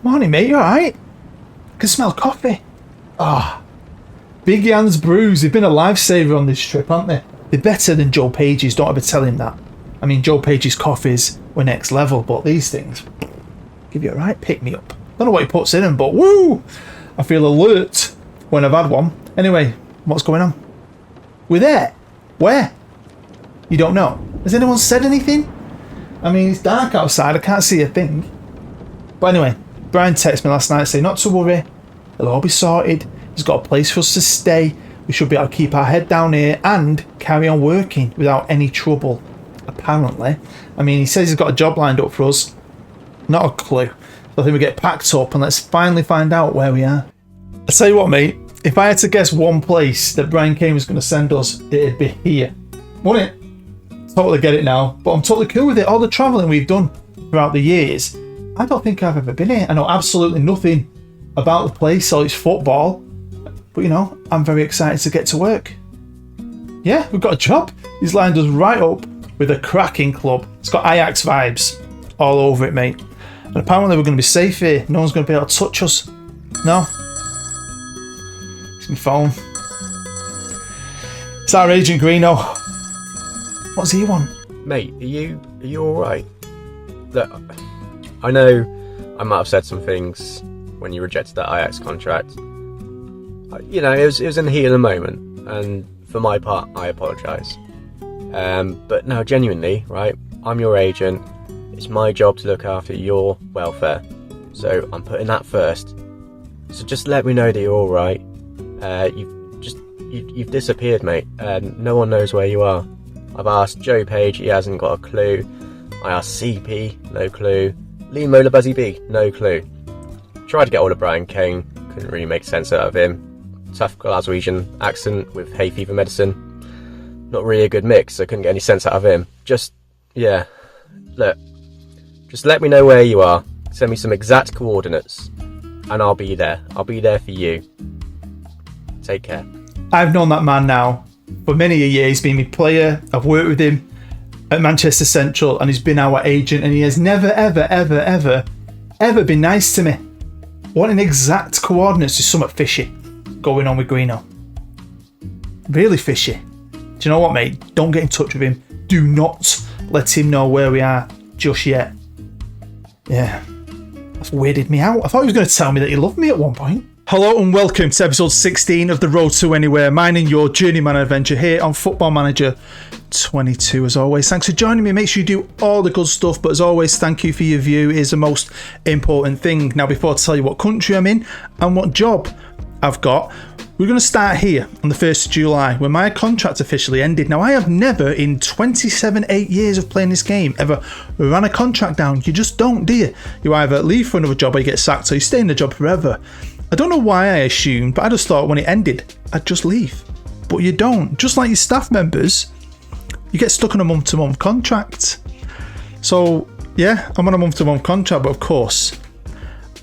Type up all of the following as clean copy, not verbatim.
Morning, mate, you alright? Can smell coffee. Ah. Big Jan's Brews, they've been a lifesaver on this trip, haven't they? They're better than Joe Page's, don't ever tell him that. I mean, Joe Page's coffees were next level, but these things give you a right pick-me-up. Don't know what he puts in them, but woo! I feel alert when I've had one. Anyway, what's going on? We're there. Where? You don't know? Has anyone said anything? I mean, it's dark outside, I can't see a thing. But anyway, Brian texted me last night saying not to worry, it'll all be sorted. He's got a place for us to stay. We should be able to keep our head down here and carry on working without any trouble, apparently. I mean, he says he's got a job lined up for us. Not a clue. I think we get packed up and let's finally find out where we are. I tell you what, mate, if I had to guess one place that Brian Kane was going to send us, it'd be here. Wouldn't it? Totally get it now, but I'm totally cool with it. All the travelling we've done throughout the years, I don't think I've ever been here. I know absolutely nothing about the place or its football, but you know, I'm very excited to get to work. Yeah, we've got a job. He's lined us right up with a cracking club. It's got Ajax vibes all over it, mate. And apparently we're going to be safe here. No one's going to be able to touch us. No. It's my phone. It's our agent Greeno. What's he want? Mate, are you alright? Look, I know I might have said some things when you rejected that Ajax contract. You know, it was in the heat of the moment, and for my part, I apologise. But no, genuinely, right? I'm your agent. It's my job to look after your welfare, so I'm putting that first. So just let me know that you're all right. You've disappeared, mate, and no one knows where you are. I've asked Joe Page, he hasn't got a clue. I asked CP, no clue. Lee Mola Buzzy B, no clue. Tried to get hold of Brian Kane, couldn't really make sense out of him. Tough Glaswegian accent with hay fever medicine. Not really a good mix, so couldn't get any sense out of him. Yeah. Look, just let me know where you are. Send me some exact coordinates, and I'll be there. I'll be there for you. Take care. I've known that man now for many a year. He's been my player. I've worked with him at Manchester Central, and he's been our agent, and he has never, ever been nice to me. Wanting exact coordinates is somewhat fishy going on with Greeno. Really fishy. Do you know what, mate? Don't get in touch with him. Do not let him know where we are just yet. Yeah, that's weirded me out. I thought he was going to tell me that he loved me at one point. Hello and welcome to episode 16 of The Road to Anywhere. Mine and your Journeyman adventure here on Football Manager 22. As always, thanks for joining me. Make sure you do all the good stuff, but as always, thank you for your view. It is the most important thing. Now, before I tell you what country I'm in and what job I've got, we're going to start here on the 1st of July when my contract officially ended. Now, I have never in 8 years of playing this game ever ran a contract down. You just don't, do you? You either leave for another job or you get sacked, or you stay in the job forever. I don't know why I assumed, but I just thought when it ended, I'd just leave. But you don't. Just like your staff members, you get stuck on a month-to-month contract. So, yeah, I'm on a month-to-month contract, but of course,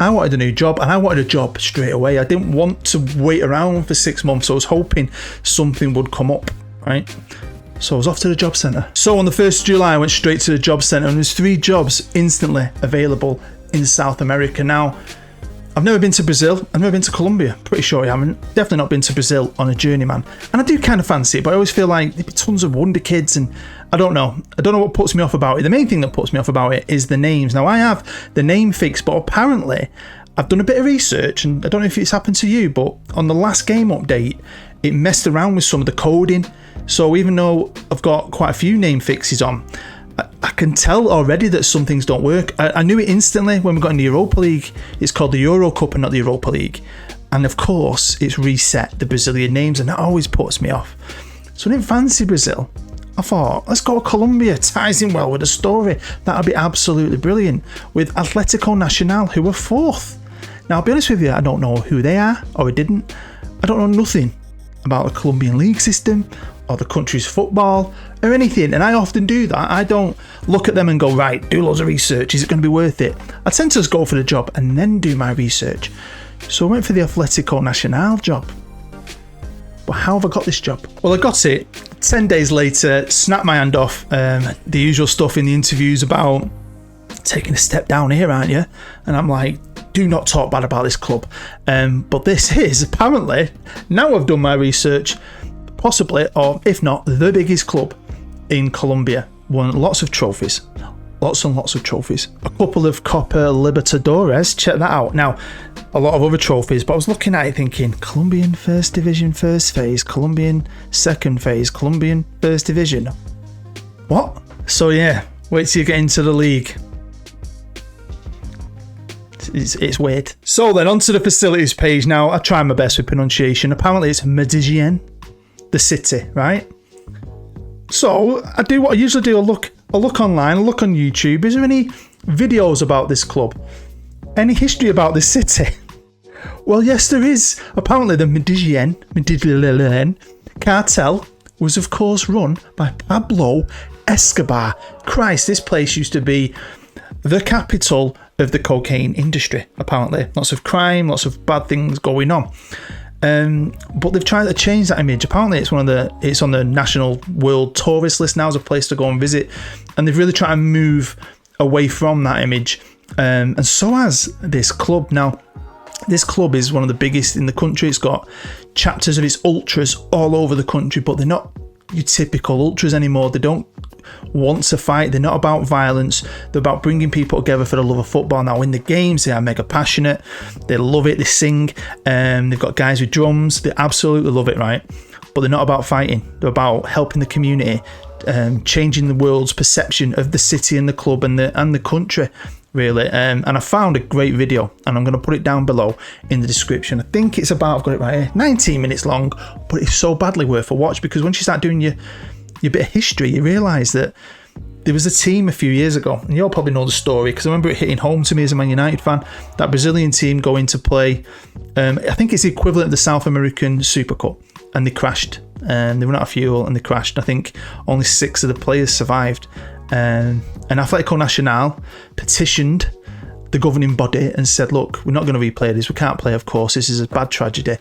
I wanted a new job, and I wanted a job straight away. I didn't want to wait around for 6 months. I was hoping something would come up, right? So I was off to the job centre. So on the 1st of July, I went straight to the job centre, and there's 3 jobs instantly available in South America. Now, I've never been to Brazil. I've never been to Colombia. Pretty sure I haven't. Definitely not been to Brazil on a Journeyman. And I do kind of fancy it, but I always feel like there'd be tons of WONDERKIDS, and I don't know. I don't know what puts me off about it. The main thing that puts me off about it is the names. Now, I have the name fixed, but apparently I've done a bit of research, and I don't know if it's happened to you, but on the last game update, it messed around with some of the coding. So even though I've got quite a few name fixes on, I can tell already that some things don't work. I knew it instantly when we got in the Europa League. It's called the Euro Cup and not the Europa League. And of course, it's reset the Brazilian names, and that always puts me off. So I didn't fancy Brazil. I thought, let's go to Colombia. Ties in well with the story. That'll be absolutely brilliant. With Atlético Nacional, who were 4th. Now, I'll be honest with you, I don't know who they are, or I didn't. I don't know nothing about the Colombian league system, or the country's football, or anything, and I often do that. I don't look at them and go, right, do loads of research, is it going to be worth it? I tend to just go for the job and then do my research. So I went for the Atlético Nacional job. But how have I got this job? Well, I got it 10 days later, snapped my hand off. The usual stuff in the interviews about taking a step down here, aren't you? And I'm like, do not talk bad about this club. But this is apparently, now I've done my research, possibly, or if not, the biggest club in Colombia. Won lots of trophies. Lots and lots of trophies. A couple of Copa Libertadores, check that out. Now, a lot of other trophies, but I was looking at it thinking, Colombian First Division First Phase, Colombian Second Phase, Colombian First Division. What? So yeah, wait till you get into the league. It's weird. So then, onto the facilities page now. I try my best with pronunciation. Apparently it's Medellin, the city, right? So I do what I usually do. I look online, I look on YouTube. Is there any videos about this club? Any history about this city? Well, yes, there is. Apparently the Medellin cartel was, of course, run by Pablo Escobar. Christ, this place used to be the capital of the cocaine industry, apparently. Lots of crime, lots of bad things going on. But they've tried to change that image. Apparently it's on the national world tourist list now as a place to go and visit, and they've really tried to move away from that image, and so has this club. Now, this club is one of the biggest in the country. It's got chapters of its ultras all over the country, but they're not your typical ultras anymore. They don't want to fight. They're not about violence. They're about bringing people together for the love of football. Now, in the games, they are mega passionate. They love it. They sing. They've got guys with drums. They absolutely love it, right? But they're not about fighting. They're about helping the community, changing the world's perception of the city and the club and the country, really. And I found a great video, and I'm going to put it down below in the description. I think it's about, I've got it right here, 19 minutes long, but it's so badly worth a watch, because once you start doing your bit of history, you realise that there was a team a few years ago, and you'll probably know the story because I remember it hitting home to me as a Man United fan. That Brazilian team going to play, I think it's the equivalent of the South American Super Cup, and they crashed. They ran out of fuel and they crashed. I think only 6 of the players survived. And Atlético Nacional petitioned the governing body and said, look, we're not going to replay this. We can't play, of course. This is a bad tragedy.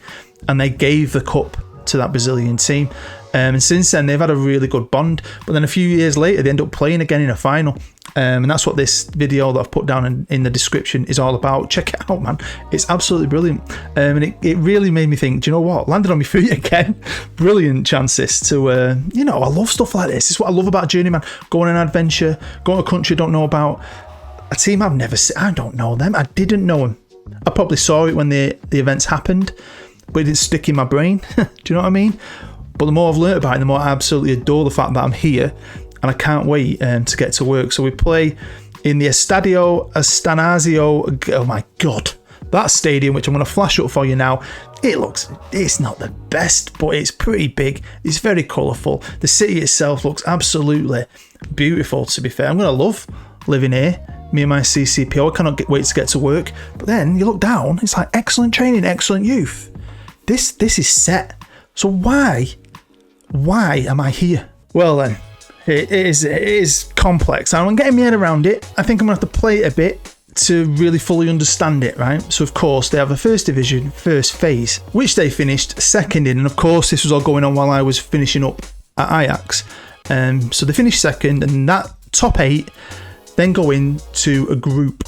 And they gave the cup to that Brazilian team. And since then, they've had a really good bond. But then a few years later, they end up playing again in a final. And that's what this video that I've put down in the description is all about. Check it out, man. It's absolutely brilliant. And it really made me think, do you know what? Landed on my feet again. Brilliant chances to, I love stuff like this. This is what I love about Journeyman. Going on an adventure, going to a country I don't know about. A team I've never seen. I don't know them. I didn't know them. I probably saw it when the events happened, but it didn't stick in my brain. Do you know what I mean? But the more I've learned about it, the more I absolutely adore the fact that I'm here, and I can't wait to get to work. So we play in the Estadio Atanasio. Oh my God, that stadium, which I'm going to flash up for you now. It's not the best, but it's pretty big. It's very colourful. The city itself looks absolutely beautiful, to be fair. I'm going to love living here. Me and my CCPO, I cannot wait to get to work. But then you look down, it's like excellent training, excellent youth. This is set. So why am I here? Well then, it is complex. I'm getting my head around it. I think I'm going to have to play it a bit to really fully understand it, right? So of course, they have a first division, first phase, which they finished second in. And of course, this was all going on while I was finishing up at Ajax. So they finished second, and that top 8 then go into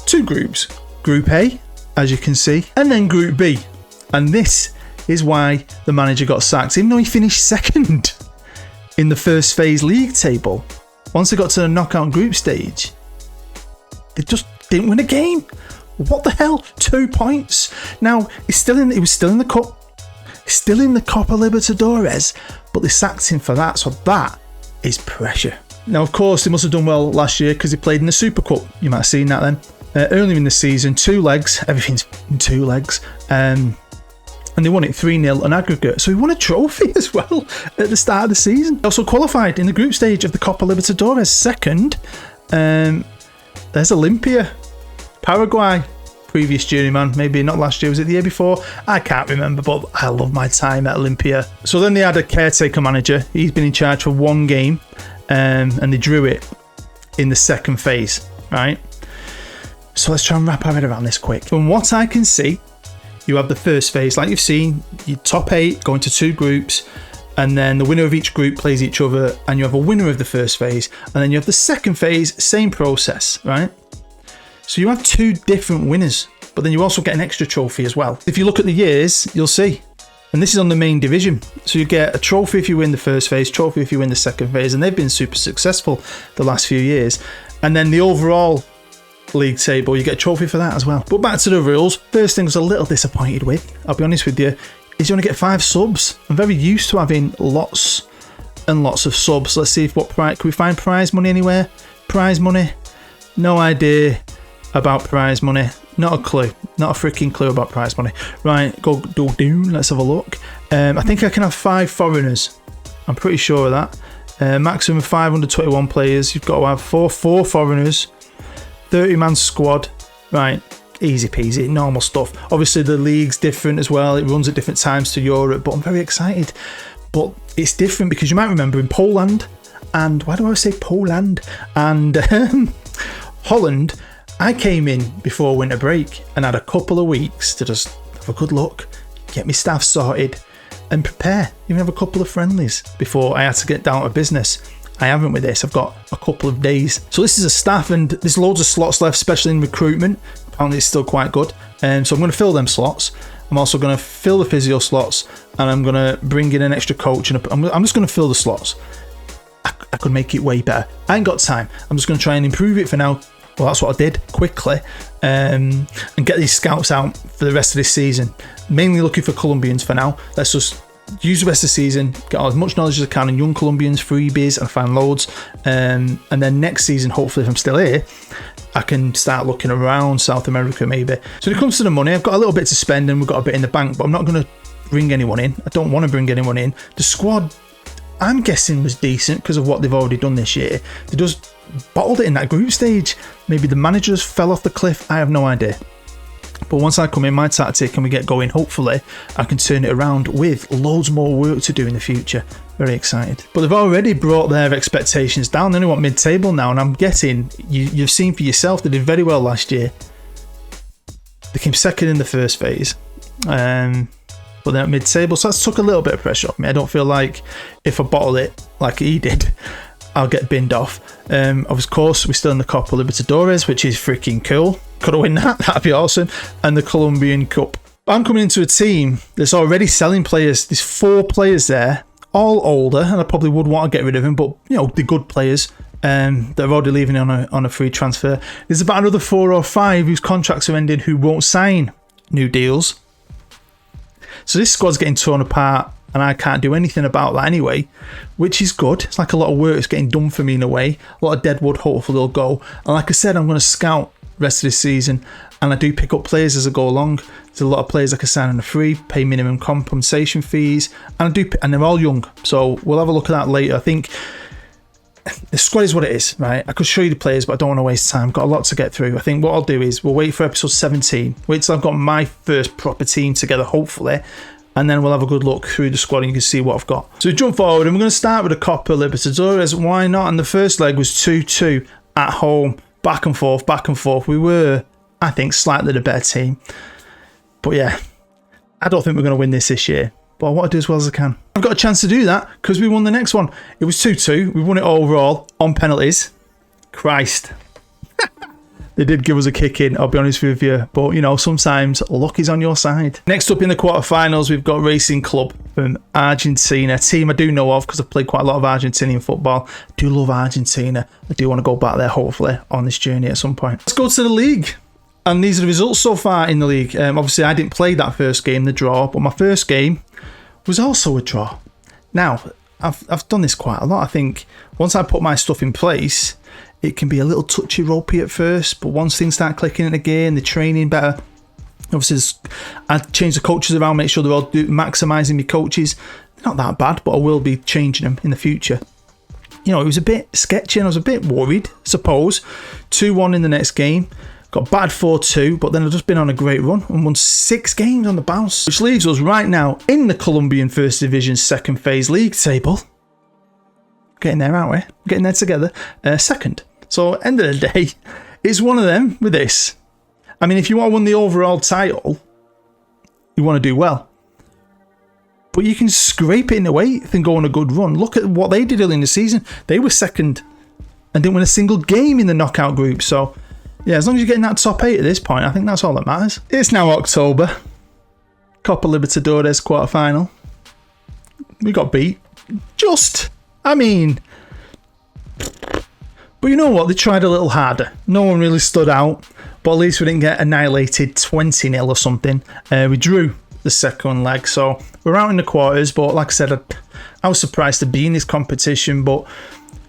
two groups. Group A, as you can see, and then Group B. And this is why the manager got sacked, even though he finished second in the first phase league table. Once they got to the knockout group stage, they just didn't win a game. What the hell? 2 points. Now, he was still in the cup, still in the Copa Libertadores, but they sacked him for that. So that is pressure. Now, of course, they must have done well last year because they played in the Super Cup. You might have seen that then. Earlier in the season, 2 legs, everything's in 2 legs. And they won it 3-0 on aggregate. So he won a trophy as well at the start of the season. He also qualified in the group stage of the Copa Libertadores second. There's Olympia, Paraguay, previous Journeyman, maybe not last year, was it the year before? I can't remember, but I love my time at Olympia. So then they had a caretaker manager. He's been in charge for 1 game, and they drew it in the second phase, right? So let's try and wrap our head around this quick. From what I can see, you have the first phase, like you've seen, your top 8 go into 2 groups, and then the winner of each group plays each other, and you have a winner of the first phase, and then you have the second phase, same process, right? So you have 2 different winners but then you also get an extra trophy as well. If you look at the years, you'll see. And this is on the main division. So you get a trophy if you win the first phase, trophy if you win the second phase, and they've been super successful the last few years. And then the overall league table, you get a trophy for that as well. But back to the rules. First thing I was a little disappointed with, I'll be honest with you, is you only get 5 subs. I'm very used to having lots and lots of subs. Let's see if can we find prize money anywhere? Prize money? No idea about prize money. Not a clue. Not a freaking clue about prize money. Right, go do. Let's have a look. I think I can have 5 foreigners. I'm pretty sure of that. Maximum 521 players. You've got to have four foreigners. 30-man squad. Right, easy peasy, normal stuff. Obviously the league's different as well. It runs at different times to Europe, but I'm very excited. But it's different because you might remember in Poland, and why do I say Poland? And Holland, I came in before winter break and had a couple of weeks to just have a good look, get my staff sorted and prepare. Even have a couple of friendlies before I had to get down to business. I haven't with this. I've got a couple of days. So this is a staff and there's loads of slots left, especially in recruitment. Apparently it's still quite good. So I'm going to fill them slots. I'm also going to fill the physio slots and I'm going to bring in an extra coach. And I'm just going to fill the slots. I could make it way better. I ain't got time. I'm just going to try and improve it for now. Well, that's what I did quickly and get these scouts out for the rest of this season. Mainly looking for Colombians for now. Let's just use the rest of the season, get as much knowledge as I can on young Colombians, freebies, and find loads. And then next season, hopefully, if I'm still here, I can start looking around South America maybe. So when it comes to the money, I've got a little bit to spend and we've got a bit in the bank, but I'm not going to bring anyone in. I don't want to bring anyone in. The squad, I'm guessing, was decent because of what they've already done this year. They just bottled it in that group stage. Maybe the managers fell off the cliff. I have no idea. But once I come in, my tactic, and we get going, hopefully, I can turn it around with loads more work to do in the future. Very excited. But they've already brought their expectations down. They only want mid-table now, and I'm guessing you've seen for yourself they did very well last year. They came second in the first phase. But they're at mid-table, so that's took a little bit of pressure off me. I don't feel like if I bottle it like he did, I'll get binned off. Of course, we're still in the Copa Libertadores, which is freaking cool. Could have win that, that'd be awesome. And the Colombian Cup. I'm coming into a team that's already selling players. There's 4 players there, all older, and I probably would want to get rid of them, but you know, they're good players. They're already leaving on a free transfer. There's about another 4 or 5 whose contracts are ending who won't sign new deals. So this squad's getting torn apart, and I can't do anything about that anyway, which is good. It's like a lot of work is getting done for me in a way. A lot of dead wood, hopefully they'll go. And like I said, I'm going to scout the rest of this season, and I do pick up players as I go along. There's a lot of players I can sign on a free, pay minimum compensation fees, and they're all young. So we'll have a look at that later. I think the squad is what it is, right? I could show you the players, but I don't want to waste time. Got a lot to get through. I think what I'll do is we'll wait for episode 17. Wait till I've got my first proper team together, hopefully. And then we'll have a good look through the squad and you can see what I've got. So we jump forward and we're going to start with the Copa Libertadores. Why not? And the first leg was 2-2 at home. Back and forth, back and forth. We were, I think, slightly the better team. But yeah, I don't think we're going to win this year. But I want to do as well as I can. I've got a chance to do that because we won the next one. It was 2-2. We won it overall on penalties. Christ. They did give us a kick in, I'll be honest with you. But, you know, sometimes luck is on your side. Next up in the quarterfinals, we've got Racing Club from Argentina. A team I do know of because I've played quite a lot of Argentinian football. I do love Argentina. I do want to go back there, hopefully, on this journey at some point. Let's go to the league. And these are the results so far in the league. Obviously, I didn't play that first game, the draw. But my first game was also a draw. Now, I've done this quite a lot. I think once I put my stuff in place, it can be a little touchy-ropey at first, but once things start clicking in again, the training better. Obviously, I change the coaches around, make sure they're all maximising my coaches. They're not that bad, but I will be changing them in the future. You know, it was a bit sketchy and I was a bit worried, I suppose. 2-1 in the next game. Got bad 4-2, but then I've just been on a great run and won 6 games on the bounce, which leaves us right now in the Colombian First Division second phase league table. Getting there, aren't we? Getting there together. Second. So, end of the day, it's one of them with this. I mean, if you want to win the overall title, you want to do well. But you can scrape it in the weighth and go on a good run. Look at what they did early in the season. They were second and didn't win a single game in the knockout group. So, Yeah, as long as you're getting that top 8 at this point, I think that's all that matters. It's now October. Copa Libertadores quarter-final. We got beat. Just. I mean... But you know what? They tried a little harder. No one really stood out. But at least we didn't get annihilated 20-0 or something. We drew the second leg. So we're out in the quarters. But like I said, I was surprised to be in this competition. But,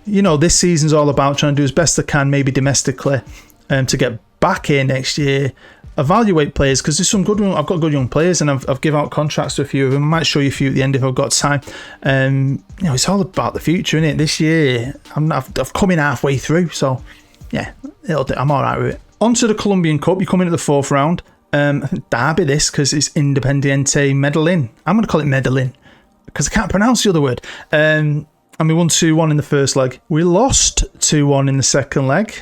you know, this season's all about trying to do as best I can, maybe domestically, to get back here next year. Evaluate players, because there's some good ones. I've got good young players, and I've given out contracts to a few of them. I might show you a few at the end if I've got time. You know, it's all about the future, isn't it? This year, I've come in halfway through, so yeah, I'm all right with it. On to the Colombian Cup. You come in at the 4th round. I think Derby this, because it's Independiente Medellin. I'm going to call it Medellin, because I can't pronounce the other word. And we won 2-1 in the first leg. We lost 2-1 in the second leg.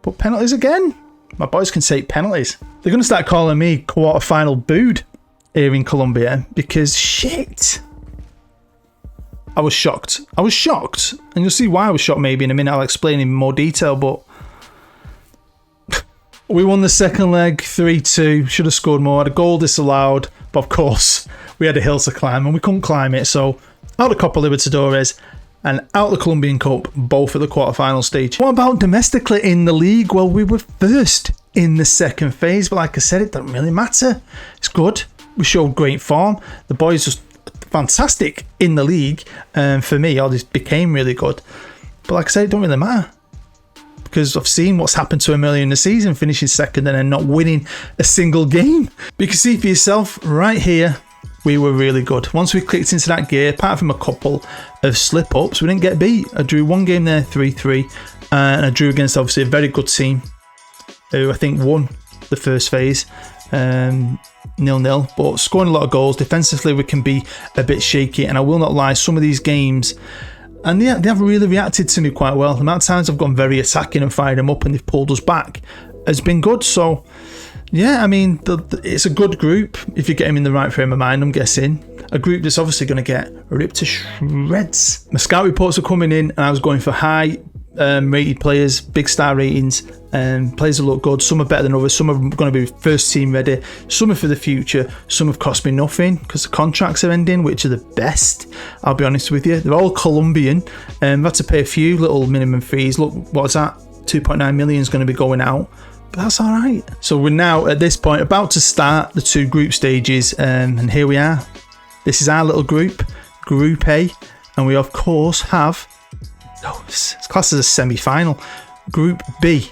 But penalties again. My boys can take penalties. They're going to start calling me quarter-final booed here in Colombia because shit. I was shocked. And you'll see why I was shocked maybe in a minute. I'll explain in more detail, but we won the second leg 3-2. Should have scored more. Had a goal disallowed, but of course we had a hill to climb and we couldn't climb it. So out the Copa Libertadores and out the Colombian Cup, both at the quarter-final stage. What about domestically in the league? Well, we were first in the second phase, but like I said, it doesn't really matter. It's good. We showed great form. The boys just fantastic in the league. For me, all this became really good. But like I said, it don't really matter. Because I've seen what's happened to him earlier in the season, finishing second and then not winning a single game. But you can see for yourself right here, we were really good. Once we clicked into that gear, apart from a couple of slip-ups, we didn't get beat. I drew one game there, 3-3, and I drew against obviously a very good team who I think won the first phase, 0-0, but scoring a lot of goals. Defensively, we can be a bit shaky, and I will not lie, some of these games, and yeah, they have really reacted to me quite well. The amount of times I've gone very attacking and fired them up and they've pulled us back has been good, so... Yeah, I mean, it's a good group if you get him in the right frame of mind, I'm guessing. A group that's obviously going to get ripped to shreds. My scout reports are coming in and I was going for high rated players, big star ratings, players that look good. Some are better than others. Some are going to be first team ready. Some are for the future. Some have cost me nothing because the contracts are ending, which are the best, I'll be honest with you. They're all Colombian. I've had to pay a few little minimum fees. Look, what's that? 2.9 million is going to be going out. But that's all right. So we're now at this point about to start the 2 group stages, and here we are. This is our little group, Group A, and we of course have, it's classed as a semi-final, Group B.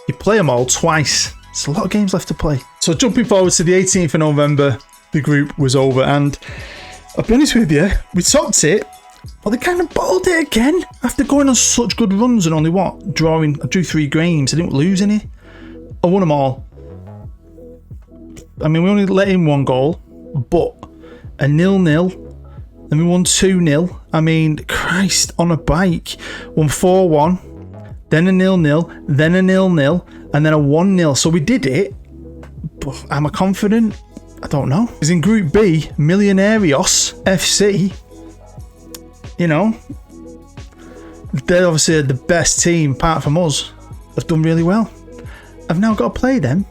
You play them all twice. There's a lot of games left to play. So jumping forward to the 18th of November, the group was over, and I'll be honest with you, we topped it. Well, they kind of bottled it again after going on such good runs and only I drew 3 games. I didn't lose any. I won them all. I mean, we only let in 1 goal, but a 0-0, then we won 2-0. I mean, Christ, on a bike. Won 4-1, then a 0-0, then a 0-0, and then a 1-0. So we did it, but am I confident? I don't know. Because in Group B, Millonarios FC, you know, they're obviously the best team apart from us. They've done really well. I've now got to play them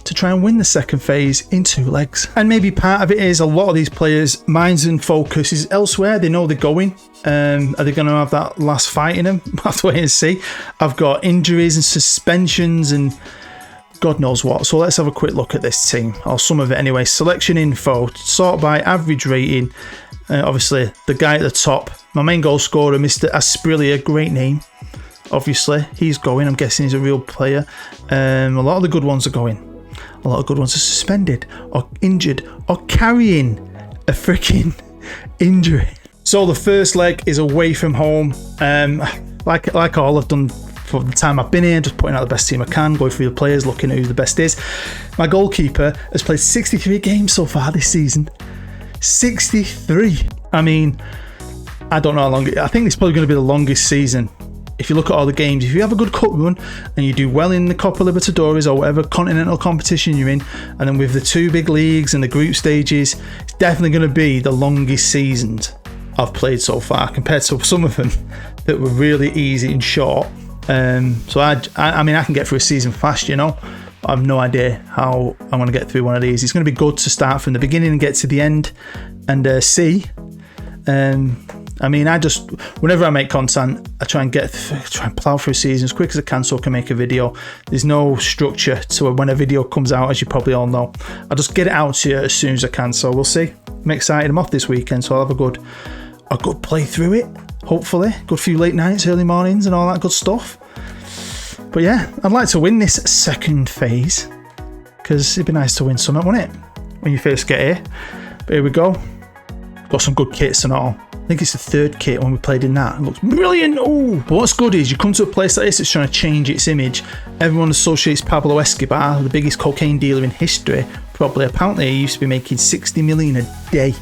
to try and win the second phase in 2 legs. And maybe part of it is a lot of these players' minds and focus is elsewhere. They know they're going. Are they going to have that last fight in them? We'll have to wait and see. I've got injuries and suspensions and God knows what. So let's have a quick look at this team, or some of it anyway. Selection info, sort by average rating. Obviously, the guy at the top, my main goal scorer, Mr. Asprilia, great name. Obviously, he's going. I'm guessing he's a real player. A lot of the good ones are going. A lot of good ones are suspended or injured or carrying a freaking injury. So the first leg is away from home. Like all I've done for the time I've been here, just putting out the best team I can, going through the players, looking at who the best is. My goalkeeper has played 63 games so far this season. 63. I mean, I don't know how long. I think it's probably going to be the longest season. If you look at all the games, if you have a good cup run and you do well in the Copa Libertadores or whatever continental competition you're in, and then with the 2 big leagues and the group stages, it's definitely going to be the longest seasons I've played so far, compared to some of them that were really easy and short. So I mean, I can get through a season fast, you know. I have no idea how I'm going to get through one of these. It's going to be good to start from the beginning and get to the end and see. I mean, whenever I make content, I try and plow through seasons as quick as I can so I can make a video. There's no structure to when a video comes out, as you probably all know. I'll just get it out to you as soon as I can. So we'll see. I'm excited. I'm off this weekend, so I'll have a good play through it. Hopefully, good few late nights, early mornings, and all that good stuff. But yeah, I'd like to win this second phase because it'd be nice to win something, wouldn't it? When you first get here. But here we go. Got some good kits and all. I think it's the third kit when we played in that. It looks brilliant. Oh, but what's good is you come to a place like this that's trying to change its image. Everyone associates Pablo Escobar, the biggest cocaine dealer in history. Probably, apparently, he used to be making 60 million a day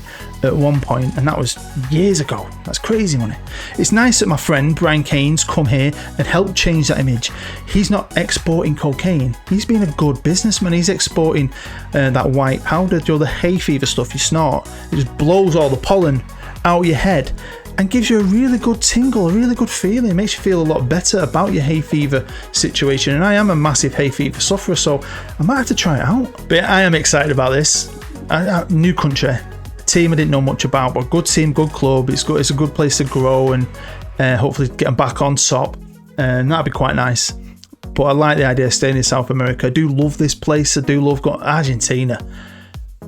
at one point, and that was years ago. That's crazy money. It's nice that my friend Brian Kane's come here and helped change that image. He's not exporting cocaine. He's been a good businessman. He's exporting that white powder, the hay fever stuff you snort. It just blows all the pollen out your head and gives you a really good tingle, a really good feeling. It makes you feel a lot better about your hay fever situation. And I am a massive hay fever sufferer, so I might have to try it out. But I am excited about this. New country, team I didn't know much about, but good team, good club. It's good. It's a good place to grow and hopefully get them back on top. And that'd be quite nice. But I like the idea of staying in South America. I do love this place. I do love Argentina.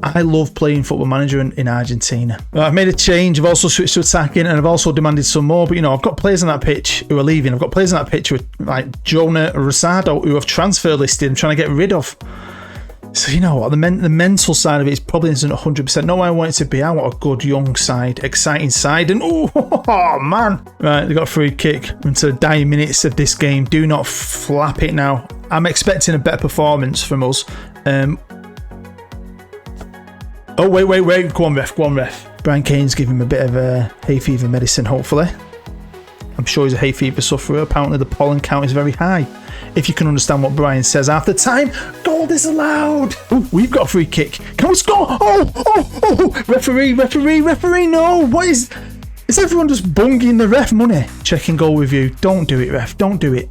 I love playing Football Manager in Argentina. I've made a change. I've also switched to attacking, and I've also demanded some more. But, you know, I've got players on that pitch who are leaving. I've got players on that pitch who are like Jonah Rosado, who I've transfer listed and trying to get rid of. So, you know what? The mental side of it is probably isn't 100%. Not where I want it to be. I want a good young side, exciting side. And, oh man. Right, they got a free kick into the dying minutes of this game. Do not flap it now. I'm expecting a better performance from us. Oh, wait. Go on, ref. Brian Kane's giving him a bit of hay fever medicine, hopefully. I'm sure he's a hay fever sufferer. Apparently the pollen count is very high. If you can understand what Brian says after time, goal disallowed. Ooh, we've got a free kick. Can we score? Oh. Referee, no. What is everyone just bunging the ref money? Checking goal review. Don't do it, ref. Don't do it.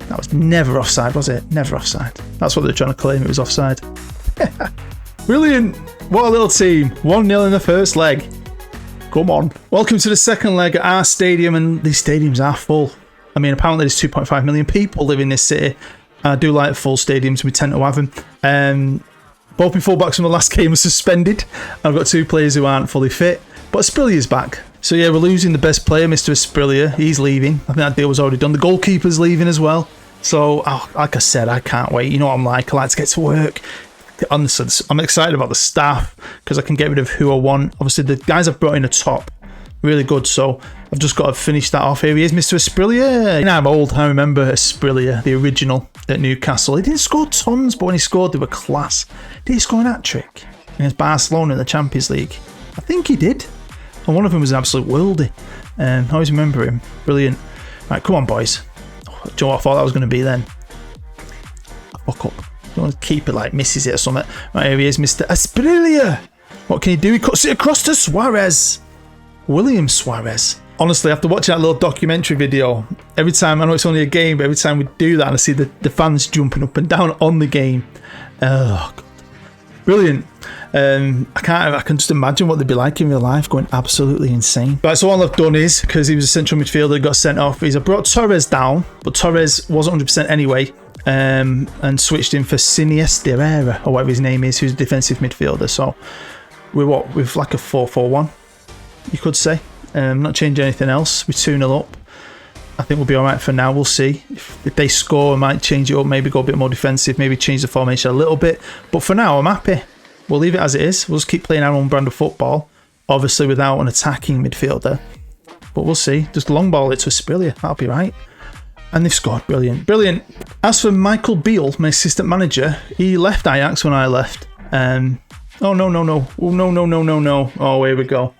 That was never offside, was it? Never offside. That's what they're trying to claim, it was offside. Brilliant. What a little team. 1-0 in the first leg. Come on. Welcome to the second leg at our stadium, and these stadiums are full. I mean, apparently there's 2.5 million people live in this city. I do like full stadiums. We tend to have them. Both my fullbacks from the last game are suspended. I've got two players who aren't fully fit, but Asprilla's back. So yeah, we're losing the best player, Mr. Asprilla. He's leaving. I think that deal was already done. The goalkeeper's leaving as well. So, like I said, I can't wait. You know what I'm like. I like to get to work. Honestly, I'm excited about the staff because I can get rid of who I want. Obviously, the guys I've brought in are top. Really good. So I've just got to finish that off. Here he is, Mr. Asprilla. Now I'm old. I remember Asprilla, the original at Newcastle. He didn't score tons, but when he scored, they were class. Did he score an hat-trick against Barcelona in the Champions League? I think he did. And one of them was an absolute worldie. I always remember him. Brilliant. Right, come on, boys. Do you know what I thought that was going to be then? Fuck up. You want to keep it like misses it or something. Right, here he is, Mr. Asprilla. What can he do? He cuts it across to Suarez. William Suarez. Honestly, after watching that little documentary video, every time, I know it's only a game, but every time we do that and I see the fans jumping up and down on the game. Oh, God. Brilliant. I can just imagine what they'd be like in real life, going absolutely insane. Right, so all I've done is, because he was a central midfielder that got sent off, is I brought Torres down, but Torres wasn't 100% anyway, and switched him for Siniestra Herrera, or whatever his name is, who's a defensive midfielder. So we're like a 4-4-1, you could say. Not changing anything else. We're 2-0 up. I think we'll be alright for now. We'll see. If they score, I might change it up, maybe go a bit more defensive, maybe change the formation a little bit. But for now, I'm happy. We'll leave it as it is. We'll just keep playing our own brand of football, obviously without an attacking midfielder. But we'll see. Just long ball it to Asprilla. That'll be right. And they've scored. Brilliant. Brilliant. As for Michael Beale, my assistant manager, he left Ajax when I left. Oh, no. Oh, here we go.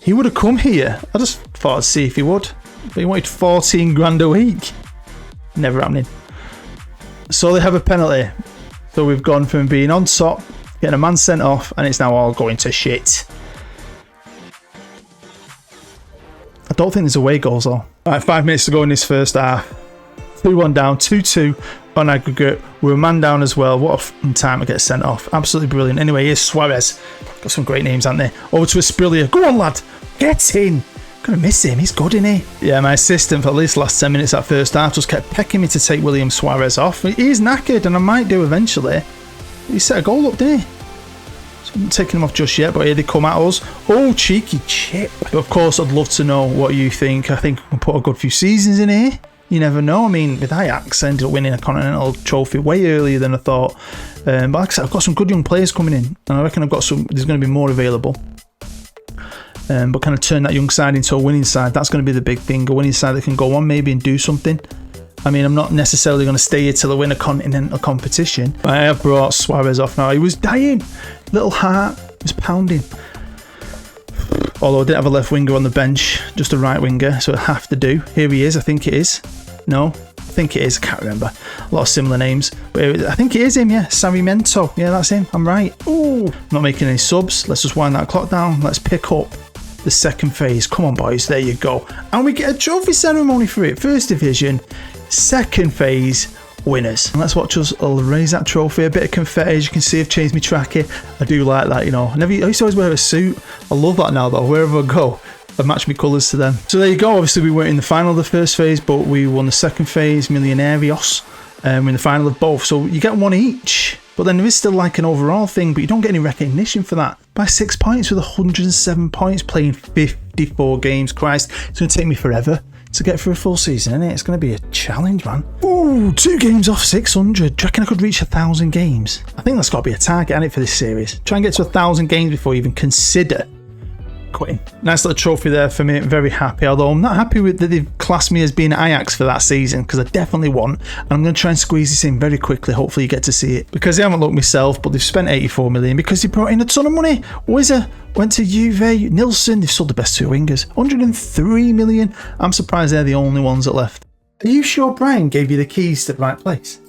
He would have come here. I just thought I'd see if he would. But he wanted 14 grand a week. Never happening. So they have a penalty. So we've gone from being on top, getting a man sent off, and it's now all going to shit. I don't think there's away goals though. Right, 5 minutes to go in this first half. 2-1 down, 2-2 on aggregate. We're a man down as well. What a fun time to get sent off. Absolutely brilliant. Anyway, here's Suarez. Got some great names, haven't they? Over to Asprilla. Go on, lad. Get in. Gonna miss him. He's good, isn't he? Yeah, my assistant for at least the last 10 minutes that first half just kept pecking me to take William Suarez off. He's knackered, and I might do eventually. He set a goal up, didn't he? So I'm not taking him off just yet, but here they come at us. Oh, cheeky chip. But of course, I'd love to know what you think. I think we can put a good few seasons in here. You never know. I mean, with Ajax, I ended up winning a continental trophy way earlier than I thought. But like I said, I've got some good young players coming in, and I reckon there's going to be more available. But kind of turn that young side into a winning side. That's going to be the big thing. A winning side that can go on maybe and do something. I mean, I'm not necessarily going to stay here till I win a continental competition. But I have brought Suarez off now. He was dying. Little heart was pounding. Although I didn't have a left winger on the bench, just a right winger, so it'll have to do. Here he is, I think it is. No, I think it is, I can't remember. A lot of similar names. But I think it is him, yeah. Sarmiento. Yeah, that's him. I'm right. Ooh. I'm not making any subs. Let's just wind that clock down. Let's pick up the second phase. Come on, boys. There you go. And we get a trophy ceremony for it. First division, second phase winners. And let's watch us raise that trophy. A bit of confetti, as you can see. I've changed my trackie. I do like that, you know. I used to always wear a suit. I love that now, though. Wherever I go, I match my colours to them. So there you go. Obviously, we weren't in the final of the first phase, but we won the second phase, Millonarios. We're in the final of both. So you get one each. But then there is still like an overall thing, but you don't get any recognition for that. By 6 points with 107 points, playing 54 games. Christ, it's going to take me forever to get through a full season, isn't it? It's going to be a challenge, man. Ooh, 2 games off 600. Do you reckon I could reach 1,000 games? I think that's got to be a target, hasn't it, for this series? Try and get to 1,000 games before you even consider quitting. Nice little trophy there for me. I'm very happy, although I'm not happy with that they've classed me as being Ajax for that season, because I definitely won, and I'm going to try and squeeze this in very quickly. Hopefully you get to see it, because I haven't looked myself, but they've spent 84 million because they brought in a ton of money. Wizard went to Juve, Nilsson, they've sold the best 2 wingers, 103 million. I'm surprised they're the only ones that left. Are you sure Brian gave you the keys to the right place?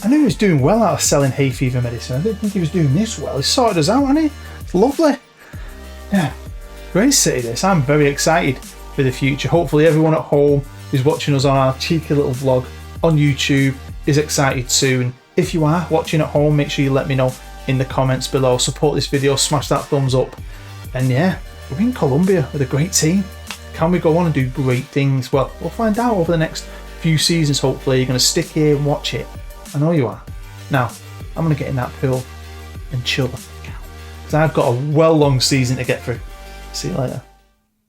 I knew he was doing well out of selling hay fever medicine. I didn't think he was doing this well. He sorted us out, hasn't he? It's lovely. Yeah, great city this. I'm very excited for the future. Hopefully everyone at home who's watching us on our cheeky little vlog on YouTube is excited too. And if you are watching at home, make sure you let me know in the comments below. Support this video, smash that thumbs up. And yeah, we're in Colombia with a great team. Can we go on and do great things? Well, we'll find out over the next few seasons, hopefully. You're going to stick here and watch it. I know you are. Now, I'm going to get in that pool and chill the fuck out, because I've got a long season to get through. See you later.